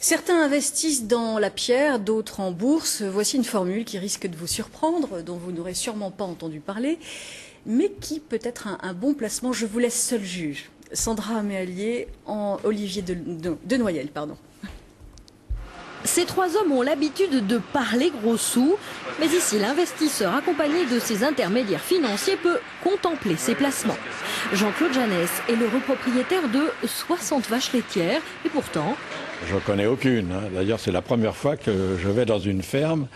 Certains investissent dans la pierre, d'autres en bourse. Voici une formule qui risque de vous surprendre, dont vous n'aurez sûrement pas entendu parler, mais qui peut être un bon placement. Je vous laisse seul juge. Sandra Méallier, Olivier de Noyelles, pardon. Ces trois hommes ont l'habitude de parler gros sous, mais ici l'investisseur accompagné de ses intermédiaires financiers peut contempler ses placements. Jean-Claude Janès est le propriétaire de 60 vaches laitières et pourtant... Je ne connais aucune. D'ailleurs, c'est la première fois que je vais dans une ferme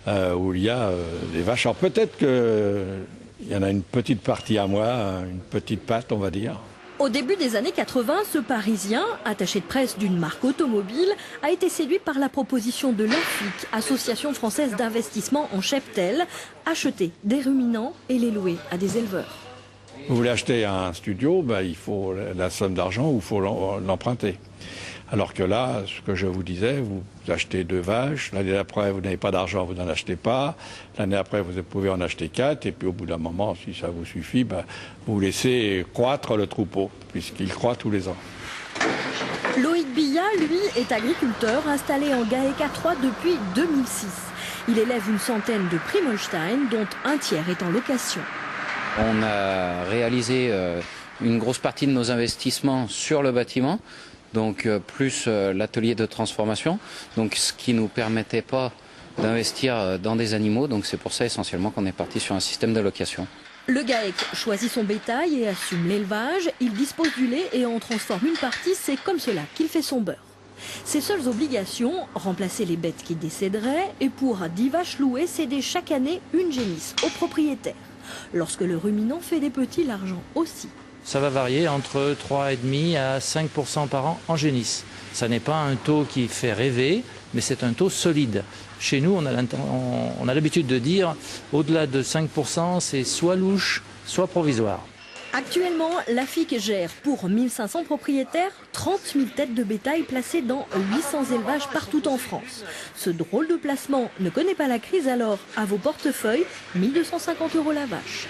où il y a des vaches. Alors peut-être qu'il y en a une petite partie à moi, une petite patte, on va dire. Au début des années 80, ce Parisien, attaché de presse d'une marque automobile, a été séduit par la proposition de l'AFIC, Association française d'investissement en cheptel, acheter des ruminants et les louer à des éleveurs. Vous voulez acheter un studio, il faut la somme d'argent ou il faut l'emprunter. Alors que là, ce que je vous disais, vous achetez 2 vaches, l'année d'après vous n'avez pas d'argent, vous n'en achetez pas, l'année après vous pouvez en acheter 4, et puis au bout d'un moment, si ça vous suffit, vous laissez croître le troupeau, puisqu'il croît tous les ans. Loïc Billat, lui, est agriculteur installé en GAECA 3 depuis 2006. Il élève une centaine de Primolstein, dont un tiers est en location. On a réalisé une grosse partie de nos investissements sur le bâtiment, donc plus l'atelier de transformation, donc ce qui ne nous permettait pas d'investir dans des animaux, donc c'est pour ça essentiellement qu'on est parti sur un système de location. Le GAEC choisit son bétail et assume l'élevage, il dispose du lait et en transforme une partie, c'est comme cela qu'il fait son beurre. Ses seules obligations, remplacer les bêtes qui décéderaient et pour 10 vaches louées, céder chaque année une génisse au propriétaire. Lorsque le ruminant fait des petits, l'argent aussi. Ça va varier entre 3,5 à 5% par an en génisse. Ça n'est pas un taux qui fait rêver, mais c'est un taux solide. Chez nous, on a l'habitude de dire au-delà de 5%, c'est soit louche, soit provisoire. Actuellement, l'AFIC gère pour 1500 propriétaires 30 000 têtes de bétail placées dans 800 élevages partout en France. Ce drôle de placement ne connaît pas la crise, alors à vos portefeuilles, 1 250 € la vache.